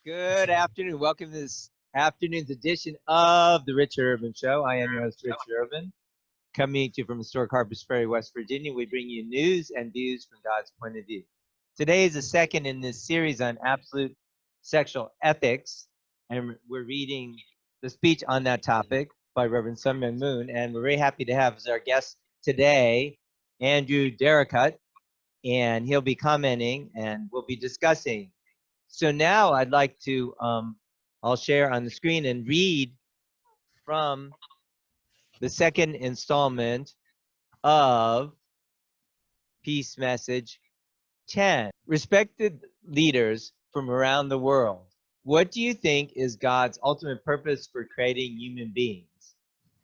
Good afternoon. Welcome to this afternoon's edition of the Rich Urban Show. I am your host, Rich Urban, coming to you from historic Harpers Ferry, West Virginia. We bring you news and views from God's point of view. Today is the second in this series on absolute sexual ethics, and we're reading the speech on that topic by Reverend Sun Myung Moon, and we're very happy to have as our guest today Andrew Derricutt, and he'll be commenting, and we'll be discussing. So now I'd like to, I'll share on the screen and read from the second installment of Peace Message 10. Respected leaders from around the world, what do you think is God's ultimate purpose for creating human beings?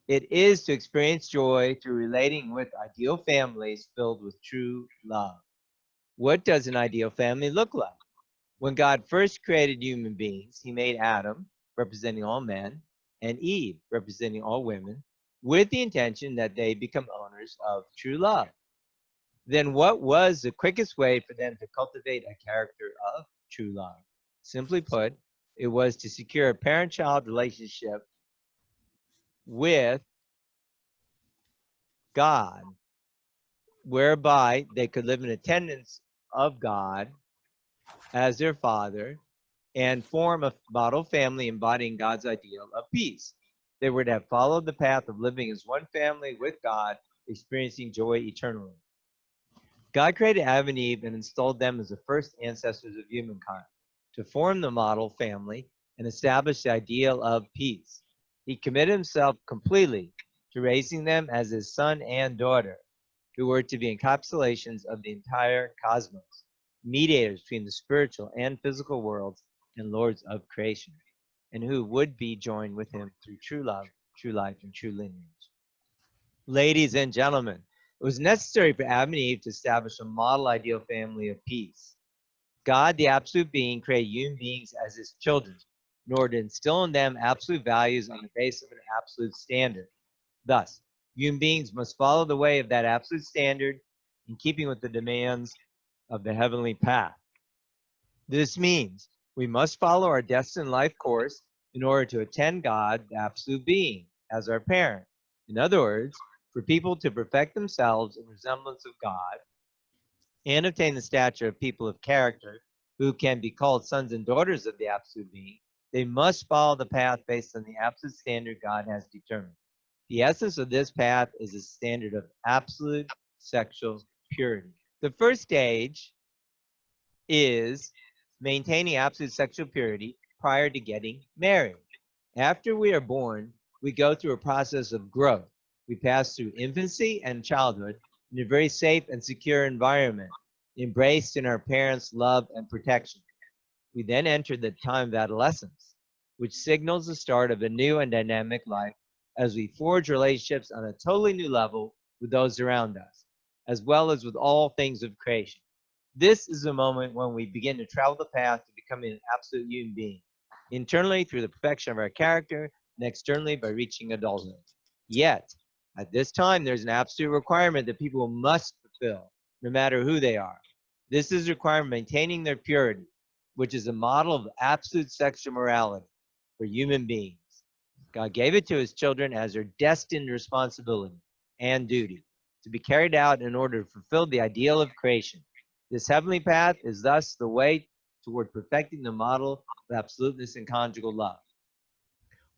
It is to experience joy through relating with ideal families filled with true love. What does an ideal family look like? When God first created human beings, he made Adam, representing all men, and Eve, representing all women, with the intention that they become owners of true love. Then what was the quickest way for them to cultivate a character of true love? Simply put, it was to secure a parent-child relationship with God, whereby they could live in attendance of God as their father and form a model family embodying God's ideal of peace. They were to have followed the path of living as one family with God, experiencing joy eternally. God created Adam and Eve and installed them as the first ancestors of humankind to form the model family and establish the ideal of peace. He committed himself completely to raising them as his son and daughter, who were to be encapsulations of the entire cosmos, mediators between the spiritual and physical worlds, and lords of creation, and who would be joined with him through true love, true life, and true lineage. Ladies and gentlemen, it was necessary for Adam and Eve to establish a model ideal family of peace. God, the absolute being, created human beings as his children in order to instill in them absolute values on the basis of an absolute standard. Thus, human beings must follow the way of that absolute standard in keeping with the demands of the heavenly path. This means we must follow our destined life course in order to attend God, the absolute being, as our parent. In other words, for people to perfect themselves in resemblance of God and obtain the stature of people of character who can be called sons and daughters of the absolute being, they must follow the path based on the absolute standard God has determined. The essence of this path is a standard of absolute sexual purity. The first stage is maintaining absolute sexual purity prior to getting married. After we are born, we go through a process of growth. We pass through infancy and childhood in a very safe and secure environment, embraced in our parents' love and protection. We then enter the time of adolescence, which signals the start of a new and dynamic life as we forge relationships on a totally new level with those around us, as well as with all things of creation. This is the moment when we begin to travel the path to becoming an absolute human being, internally through the perfection of our character, and externally by reaching adulthood. Yet, at this time, there's an absolute requirement that people must fulfill, no matter who they are. This is requiring maintaining their purity, which is a model of absolute sexual morality for human beings. God gave it to his children as their destined responsibility and duty to be carried out in order to fulfill the ideal of creation. This heavenly path is thus the way toward perfecting the model of absoluteness in conjugal love.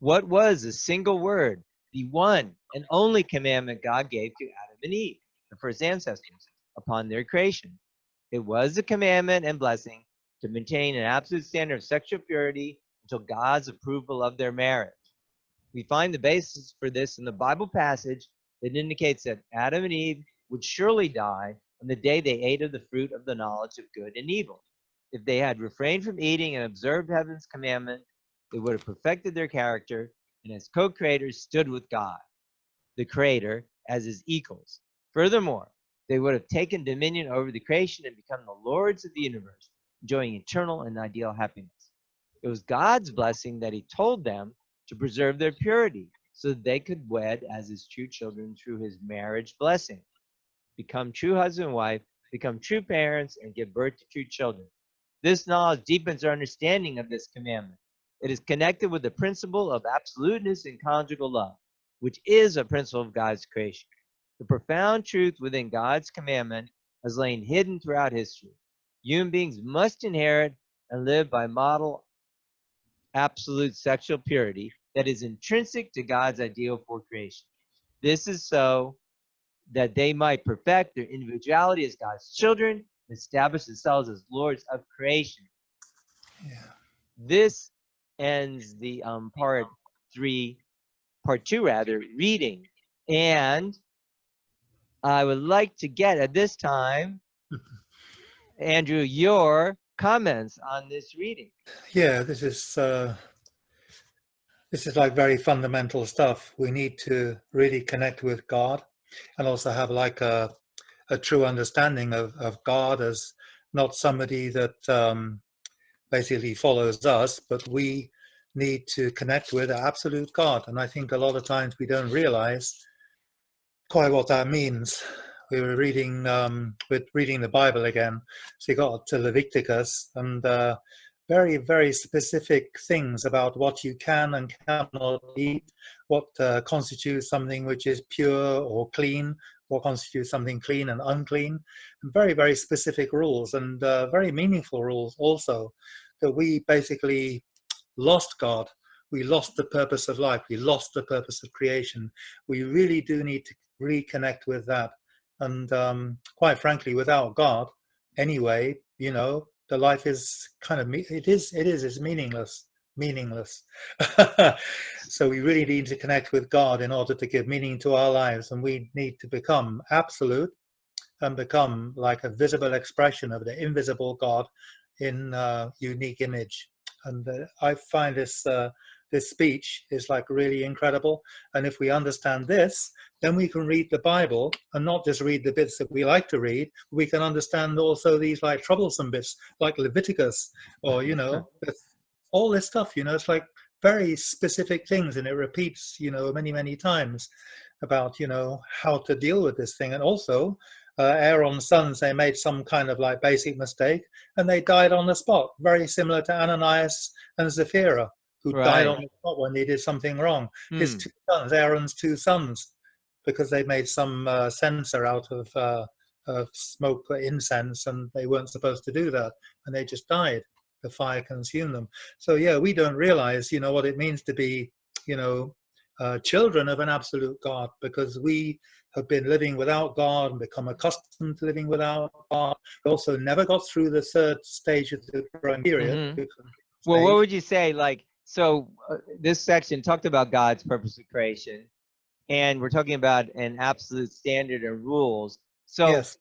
What was the single word, the one and only commandment God gave to Adam and Eve, the first ancestors, upon their creation? It was the commandment and blessing to maintain an absolute standard of sexual purity until God's approval of their marriage. We find the basis for this in the Bible passage that indicates that Adam and Eve would surely die on the day they ate of the fruit of the knowledge of good and evil. If they had refrained from eating and observed heaven's commandment, they would have perfected their character and as co-creators stood with God, the Creator, as his equals. Furthermore, they would have taken dominion over the creation and become the lords of the universe, enjoying eternal and ideal happiness. It was God's blessing that he told them to preserve their purity so that they could wed as his true children through his marriage blessing, become true husband and wife, become true parents, and give birth to true children. This knowledge deepens our understanding of this commandment. It is connected with the principle of absoluteness in conjugal love, which is a principle of God's creation. The profound truth within God's commandment has lain hidden throughout history. Human beings must inherit and live by model absolute sexual purity that is intrinsic to God's ideal for creation. This is so that they might perfect their individuality as God's children and establish themselves as lords of creation. Yeah. This ends the part two rather, reading. And I would like to get at this time, Andrew, your comments on this reading. Yeah, this is like very fundamental stuff. We need to really connect with God and also have like a true understanding of God as not somebody that basically follows us, but we need to connect with absolute God. And I think a lot of times we don't realize quite what that means. We were reading the Bible again, so you got to Leviticus, and very, very specific things about what you can and cannot eat, what constitutes something which is pure or clean, what constitutes something clean and unclean, and very, very specific rules, and very meaningful rules also, that we basically lost God. We lost the purpose of life. We lost the purpose of creation. We really do need to reconnect with that. And quite frankly, without God, anyway, the life is kind of it's meaningless. So we really need to connect with God in order to give meaning to our lives, and we need to become absolute and become like a visible expression of the invisible God in unique image. And I find this speech is like really incredible. And if we understand this, then we can read the Bible and not just read the bits that we like to read. We can understand also these like troublesome bits, like Leviticus, or all this stuff. It's like very specific things, and it repeats, many, many times about how to deal with this thing. And also Aaron's sons, they made some kind of like basic mistake and they died on the spot, very similar to Ananias and Sapphira, who died on the spot when they did something wrong. His two sons, Aaron's two sons, because they made some censer out of smoke incense, and they weren't supposed to do that, and they just died. The fire consumed them. So yeah, we don't realize what it means to be children of an absolute God, because we have been living without God and become accustomed to living without God. We also never got through the third stage of the growing period. Well, what would you say? This section talked about God's purpose of creation, and we're talking about an absolute standard and rules. So yes.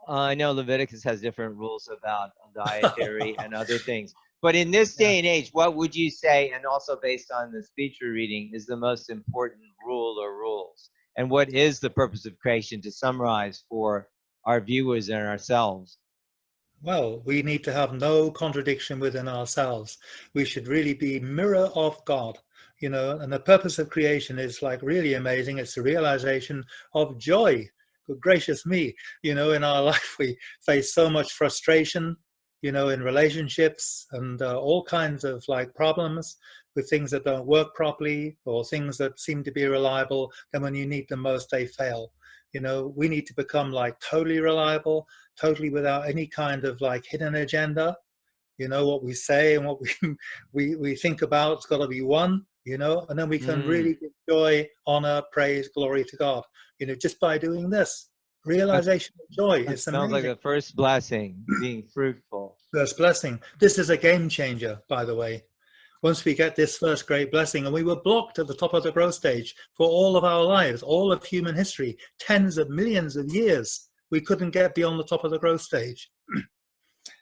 I know Leviticus has different rules about dietary and other things. But in this day and age, what would you say, and also based on the speech we're reading, is the most important rule or rules? And what is the purpose of creation, to summarize for our viewers and ourselves? Well, we need to have no contradiction within ourselves. We should really be mirror of God, and the purpose of creation is like really amazing. It's the realization of joy. Good gracious me, in our life we face so much frustration, in relationships, and all kinds of like problems with things that don't work properly, or things that seem to be reliable. Then when you need them most, they fail. We need to become like totally reliable, totally without any kind of like hidden agenda. What we say and what we think about, it's got to be one, and then we can really give joy, honor, praise, glory to God, just by doing this. Realization of joy is amazing. Sounds like the first blessing, being fruitful. First blessing. This is a game changer, by the way. Once we get this first great blessing, and we were blocked at the top of the growth stage for all of our lives, all of human history, tens of millions of years, we couldn't get beyond the top of the growth stage.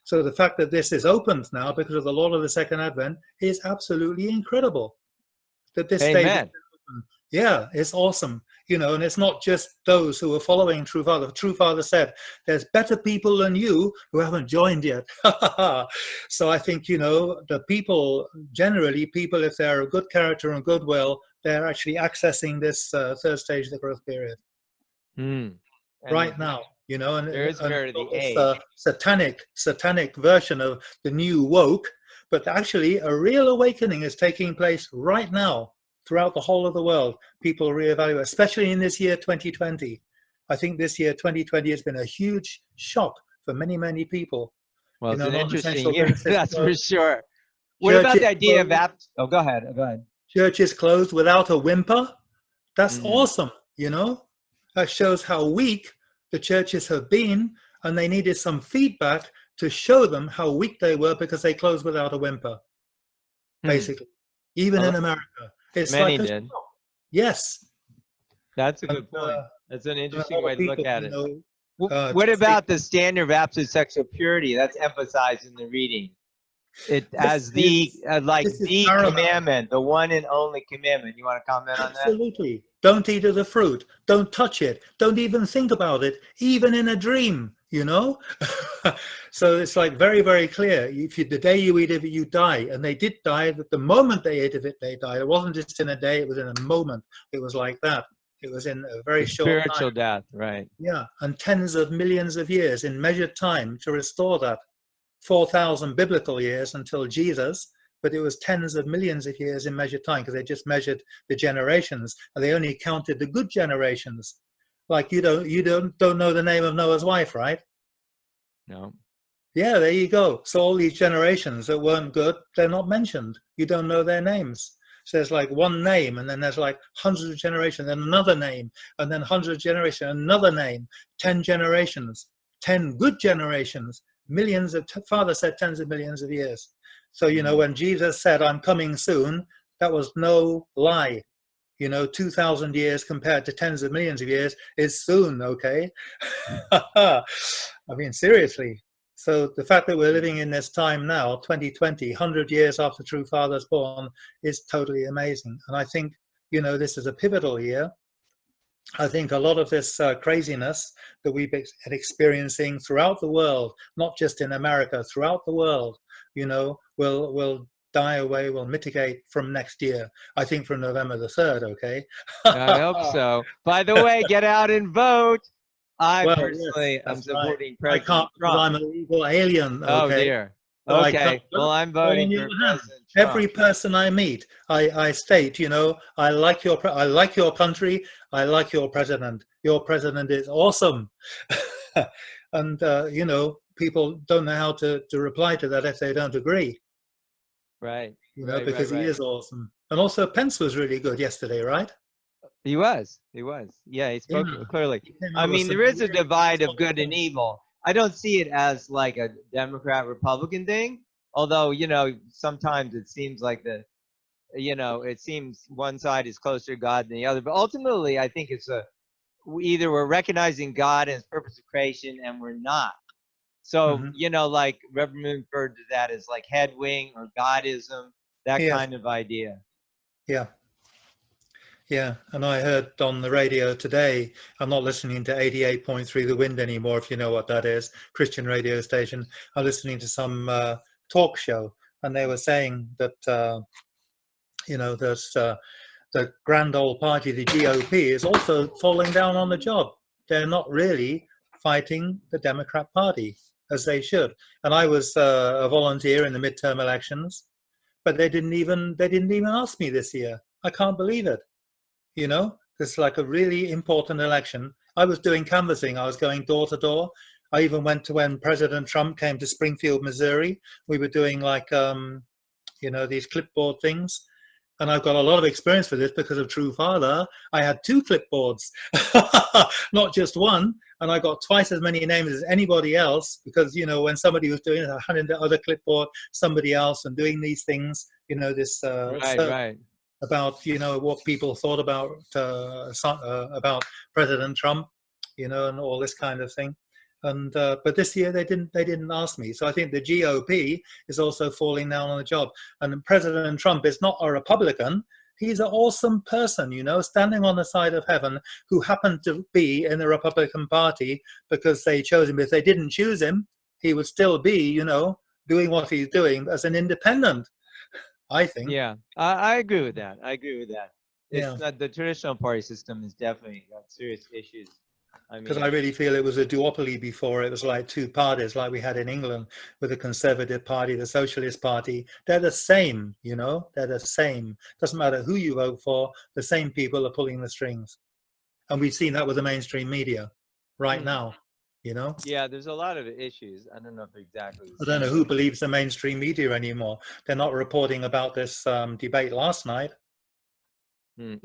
So the fact that this is opened now because of the Lord of the Second Advent is absolutely incredible. That this stage is open. Yeah, it's awesome. And it's not just those who are following True Father. True Father said, there's better people than you who haven't joined yet. So I think, the people, generally, if they're a good character and goodwill, they're actually accessing this third stage of the growth period. Right now. you know, There is and merit of the this age. satanic version of the new woke. But actually, a real awakening is taking place right now throughout the whole of the world. People reevaluate, especially in this year 2020. I think this year 2020 has been a huge shock for many, many people. Well, You it's know, an interesting non-essential year, businesses that's for closed, sure. What about churches the idea of closed, Oh, go ahead. Go ahead. churches closed without a whimper. That's Mm. awesome, you know. That shows how weak the churches have been, and they needed some feedback to show them how weak they were because they closed without a whimper, basically. Even in America, it's Many like a did. shock. Yes, That's a and, good point. That's an and a interesting lot way of to look people, at you it. know, What just think about the standard of absolute sexual purity? That's emphasized in the reading. It as the this is the paramount. commandment, the one and only commandment. You want to comment on that? Absolutely. Don't eat of the fruit. Don't touch it. Don't even think about it, even in a dream, you know? So it's like very, very clear. If you, the day you eat of it, you die. And they did die. But the moment they ate of it, they died. It wasn't just in a day, it was in a moment. It was like that. It was in a very The short time. spiritual death, right? Yeah. And tens of millions of years in measured time to restore that. 4,000 biblical years until Jesus, but it was tens of millions of years in measured time because they just measured the generations and they only counted the good generations. Like you don't know the name of Noah's wife, right? No. Yeah, there you go. So all these generations that weren't good, they're not mentioned. You don't know their names. So there's like one name, and then there's like hundreds of generations, then another name, and then hundreds of generations, another name, 10 generations, 10 good generations, millions of, Father said tens of millions of years. So, you know, when Jesus said, I'm coming soon, that was no lie. You know, 2,000 years compared to tens of millions of years is soon, okay? I mean, seriously. So the fact that we're living in this time now, 2020, 100 years after True Father's born, is totally amazing. And I think, you know, this is a pivotal year. I think a lot of this craziness that we've been experiencing throughout the world, not just in America, throughout the world, you know, will die away, will mitigate from next year. I think from November the 3rd, okay? I hope so. By the way, get out and vote. I Well, yes, personally am that's right. supporting I President can't because Trump. I'm a legal alien, Oh okay? dear. So I can't Okay. Well, I'm vote on voting your for hand. President Every Trump. person I meet, I state, you know, I like your country, I like your president. Your president is awesome. And, you know, people don't know how to reply to that if they don't agree, Right. you know, Right. because he Right. is awesome. And also Pence was really good yesterday, right? He was. He was. Yeah, he spoke Yeah. clearly. He came I out with mean, some there is a really, really divide of solid good and points. evil. I don't see it as like a Democrat Republican thing, although, you know, sometimes it seems like it seems one side is closer to God than the other. But ultimately, I think it's either we're recognizing God and his purpose of creation and we're not. So, Mhm. like Reverend Moon referred to that as like head wing or Godism, that Yes. kind of idea. Yeah. Yeah, and I heard on the radio today, I'm not listening to 88.3 The Wind anymore, if you know what that is, Christian radio station. I'm listening to some talk show, and they were saying that, you know, there's the grand old party, the GOP, is also falling down on the job. They're not really fighting the Democrat Party as they should. And I was a volunteer in the midterm elections, but they didn't even ask me this year. I can't believe it. You know, it's like a really important election. I was doing canvassing. I was going door to door. I even went to when President Trump came to Springfield, Missouri. We were doing like, you know, these clipboard things. And I've got a lot of experience for this because of True Father. I had 2 clipboards, not just one. And I got twice as many names as anybody else because, you know, when somebody was doing it, I handed the other clipboard, somebody else, and doing these things, you know, this Right. about, you know, what people thought about President Trump, you know, and all this kind of thing. And but this year they didn't ask me. So I think the GOP is also falling down on the job. And President Trump is not a Republican. He's an awesome person, you know, standing on the side of heaven, who happened to be in the Republican Party because they chose him. If they didn't choose him, he would still be, you know, doing what he's doing as an independent, I think. Yeah, I agree with that. I agree with that. It's Yeah. not the traditional party system is definitely got serious issues I Because mean, I really feel it was a duopoly before. It was like two parties, like we had in England with the Conservative Party, the Socialist Party. They're the same, you know, they're the same. Doesn't matter who you vote for, the same people are pulling the strings. And we've seen that with the mainstream media right hmm. now, you know. Yeah, there's a lot of issues. I don't know if they're exactly the I don't same, know who but believes the mainstream media anymore. They're not reporting about this debate last night.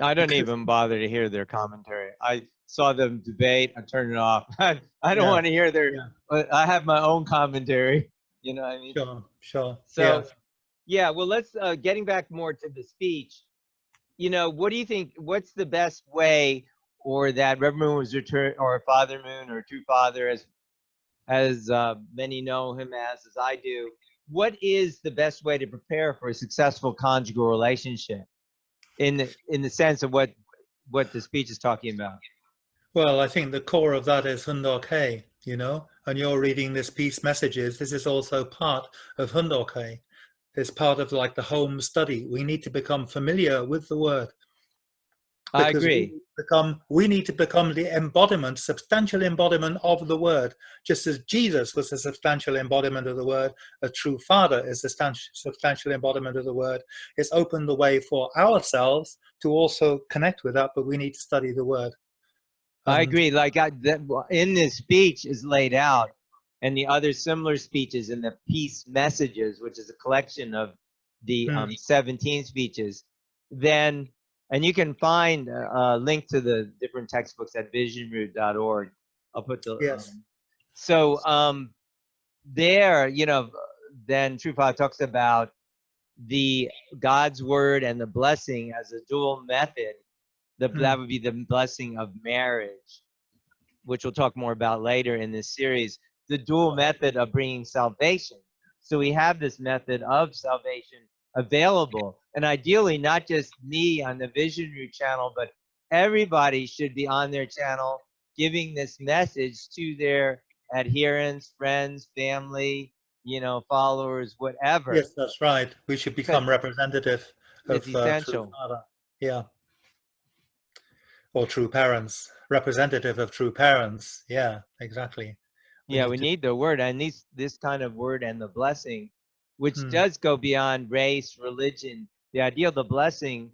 I don't Because, even bother to hear their commentary. I saw them debate. I turned it off. I don't yeah, want to hear their. yeah, I have my own commentary. You know what I mean? sure, sure, yeah. So yeah. Well, let's getting back more to the speech. You know, what do you think? What's the best way, or that Reverend Moon was returned, or Father Moon, or True Father, as many know him as I do? What is the best way to prepare for a successful conjugal relationship? In the sense of what the speech is talking about. Well, I think the core of that is Hundoke, you know, and you're reading this peace messages. This is also part of Hundoke. It's part of like the home study. We need to become familiar with the word I because agree. we need to become the embodiment, substantial embodiment of the word, just as Jesus was a substantial embodiment of the word. A true father is a substantial embodiment of the word. It's opened the way for ourselves to also connect with that, but we need to study the word. I And agree. Like in this speech is laid out, and the other similar speeches in the peace messages, which is a collection of the 17 speeches. Then, and you can find a link to the different textbooks at visionroot.org. I'll put the yes, so there, you know, then True Father talks about the God's word and the blessing as a dual method. That would be the blessing of marriage, which we'll talk more about later in this series. The dual method of bringing salvation. So we have this method of salvation available, and ideally not just me on the Vision Root channel, but everybody should be on their channel giving this message to their adherents, friends, family, you know, followers, whatever. yes, that's right. We should Because become representative of it's true essential. father. Yeah, or true parents, representative of true parents. Yeah, exactly. We Yeah, need we to. need the word, and this kind of word and the blessing, which Hmm, does go beyond race, religion. The idea of the blessing,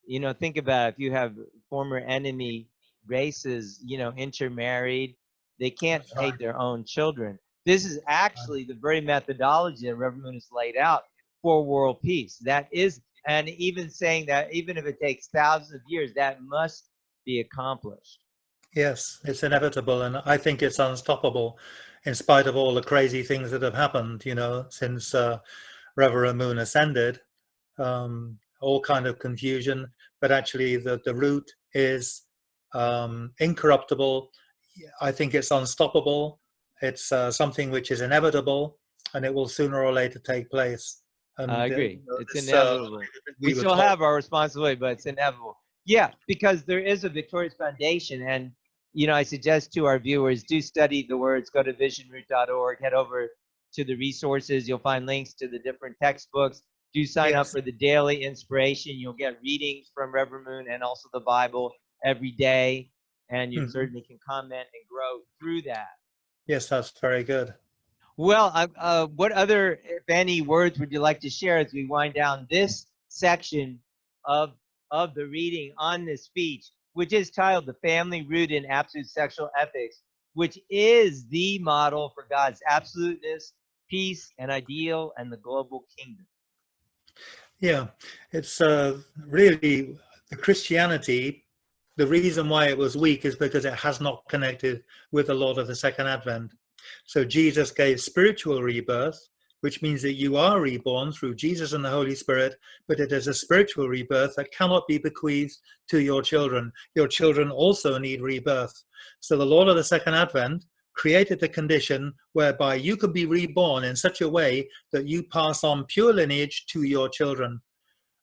you know, think about if you have former enemy races, you know, intermarried, they can't that's hate right. their own children. This is actually the very methodology that Reverend Moon has laid out for world peace. That is, and even saying that even if it takes thousands of years, that must be accomplished. Yes, it's inevitable, and I think it's unstoppable, in spite of all the crazy things that have happened. You know, since Reverend Moon ascended, all kind of confusion, but actually the root is incorruptible. I think it's unstoppable. It's something which is inevitable, and it will sooner or later take place. I And agree. you know, It's this inevitable. We we were still told. have our responsibility, but it's inevitable. Yeah, because there is a victorious foundation. And, you know, I suggest to our viewers, do study the words, go to visionroot.org, head over to the resources. You'll find links to the different textbooks. Do sign up Yes, for the daily inspiration. You'll get readings from Reverend Moon and also the Bible every day. And you mhm. certainly can comment and grow through that. Yes, that's very good. Well, what other, if any, words would you like to share as we wind down this section of of the reading on this speech, which is titled "The Family Rooted in Absolute Sexual Ethics," which is the model for God's absoluteness, peace, and ideal, and the global kingdom. Yeah, it's really the Christianity. The reason why it was weak is because it has not connected with the Lord of the Second Advent. So Jesus gave spiritual rebirth, which means that you are reborn through Jesus and the Holy Spirit, but it is a spiritual rebirth that cannot be bequeathed to your children. Your children also need rebirth. So the Lord of the Second Advent created the condition whereby you could be reborn in such a way that you pass on pure lineage to your children.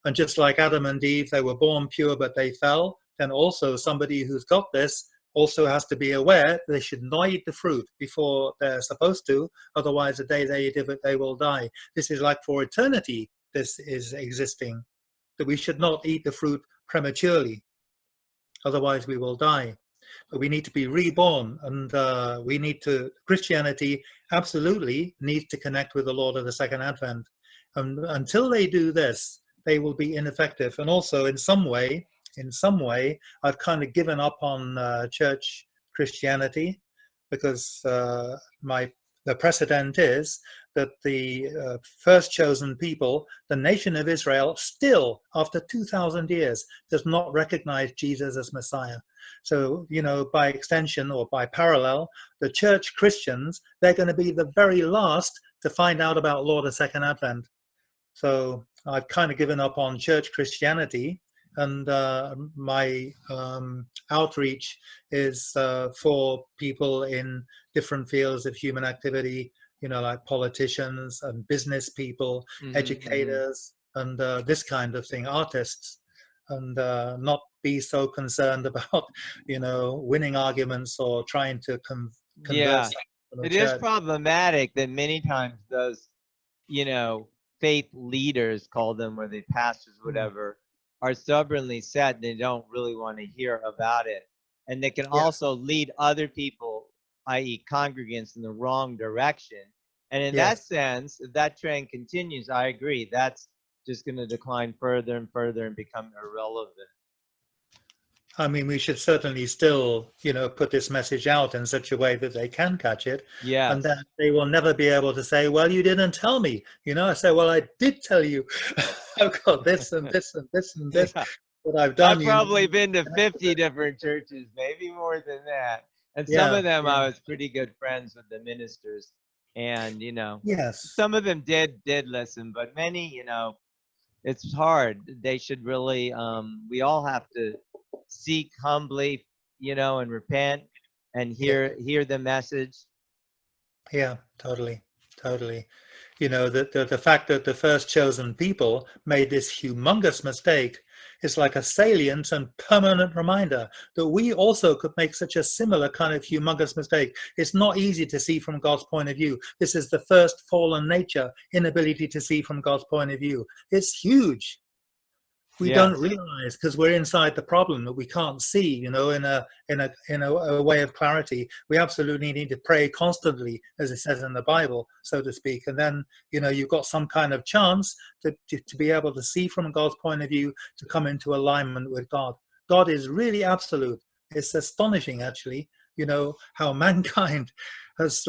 And just like Adam and Eve, they were born pure, but they fell, then also somebody who's got this also has to be aware they should not eat the fruit before they're supposed to. Otherwise, the day they eat of it, they will die. This is like for eternity, this is existing, that we should not eat the fruit prematurely. Otherwise, we will die. but we need to be reborn, and Christianity absolutely needs to connect with the Lord of the Second Advent. And until they do this, they will be ineffective. And also, in some way, I've kind of given up on church Christianity, because the precedent is that the first chosen people, the nation of Israel, still after 2,000 years does not recognize Jesus as Messiah. So, by extension or by parallel, the church Christians, they're going to be the very last to find out about Lord of Second Advent. So I've kind of given up on church Christianity, and my outreach is for people in different fields of human activity, like politicians and business people, educators, and this kind of thing, artists, and not be so concerned about, winning arguments or trying to convert. Yeah, it is problematic that many times those, faith leaders, call them, or the pastors, whatever, are stubbornly set. They don't really want to hear about it. And they can also lead other people, i.e. congregants, in the wrong direction. And in that sense, if that trend continues, I agree, that's just going to decline further and further and become irrelevant. I mean, we should certainly still, put this message out in such a way that they can catch it. Yeah. And that they will never be able to say, well, you didn't tell me. I say, well, I did tell you. I've got this and this and this and this that I've done. I've probably been to 50 different churches, maybe more than that. And some of them I was pretty good friends with the ministers. And, some of them did listen, but many, it's hard. They should really, we all have to seek humbly, and repent and hear the message. Yeah, totally. The fact that the first chosen people made this humongous mistake is like a salient and permanent reminder that we also could make such a similar kind of humongous mistake. It's not easy to see from God's point of view. This is the first fallen nature, inability to see from God's point of view. It's huge. We don't realize, because we're inside the problem, that we can't see, in a way of clarity. We absolutely need to pray constantly, as it says in the Bible, so to speak. And then, you've got some kind of chance to be able to see from God's point of view, to come into alignment with God. God is really absolute. It's astonishing, actually, how mankind has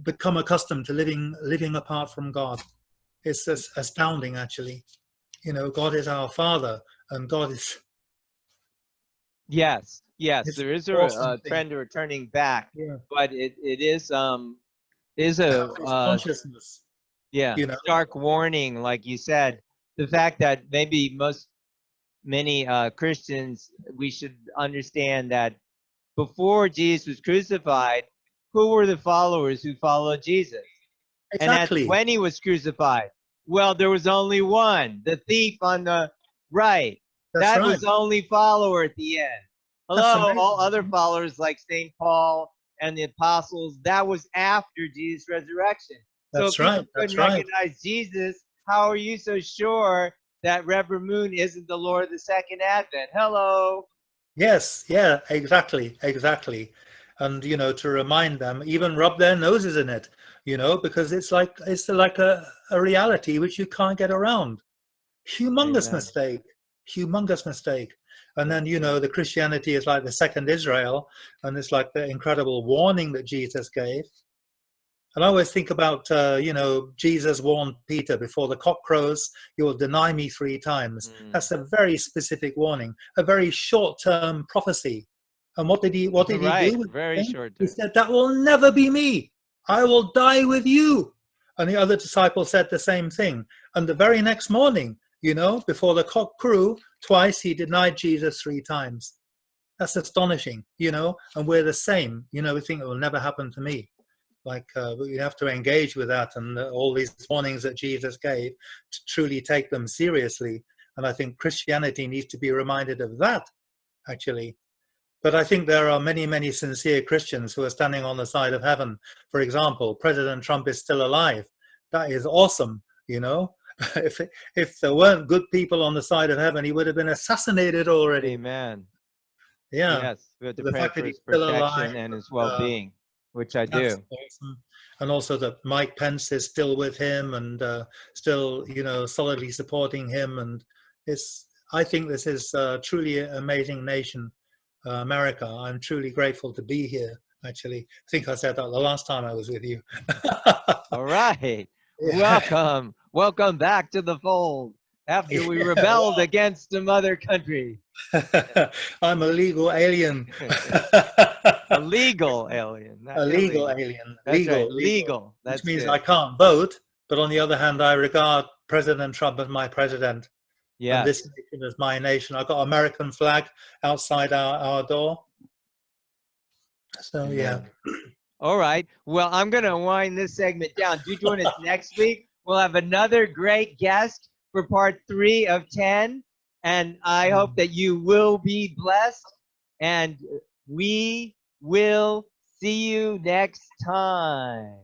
become accustomed to living apart from God. It's astounding, actually. God is our Father, and God is. Yes, there is a trend of returning back, but it is a consciousness. Stark warning, like you said. The fact that maybe many Christians, we should understand that before Jesus was crucified, who were the followers who followed Jesus? Exactly. And when he was crucified, well, there was only one, the thief on the right. That was the only follower at the end. Hello, all other followers like St. Paul and the apostles, that was after Jesus' resurrection. So if people couldn't recognize Jesus, how are you so sure that Reverend Moon isn't the Lord of the Second Advent? Hello. Yes, exactly. And, to remind them, even rub their noses in it, because it's like a reality which you can't get around. Humongous mistake. And then, the Christianity is like the second Israel, and it's like the incredible warning that Jesus gave. And I always think about, Jesus warned Peter, before the cock crows, you will deny me 3 times. That's a very specific warning, a very short-term prophecy. And what did he do? Very short term. He said, that will never be me. I will die with you. And the other disciple said the same thing. And the very next morning, before the cock crew, twice he denied Jesus 3 times. That's astonishing, and we're the same. We think it will never happen to me. We have to engage with that and all these warnings that Jesus gave, to truly take them seriously. And I think Christianity needs to be reminded of that, actually. But I think there are many, many sincere Christians who are standing on the side of heaven. For example, President Trump is still alive. That is awesome, If there weren't good people on the side of heaven, he would have been assassinated already. Amen. Yeah. Yes, we have to The pray fact for that his he's still alive, protection and his uh, well-being, which I that's do. awesome. And also that Mike Pence is still with him and still, solidly supporting him. And I think this is truly an amazing nation, America. I'm truly grateful to be here. Actually, I think I said that the last time I was with you. All right. Yeah. Welcome back to the fold after we Yeah, rebelled against the mother country. I'm a legal alien. A legal alien, not A legal illegal. alien. That's right, Legal. legal. Which That's means I good. can't vote, but on the other hand, I regard President Trump as my president. And this Yes. nation is my nation. I've got American flag outside our door. So yeah. Amen. All right. Well, I'm going to wind this segment down. Do join us next week. We'll have another great guest for part 3 of 10. And I hope that you will be blessed. And we will see you next time.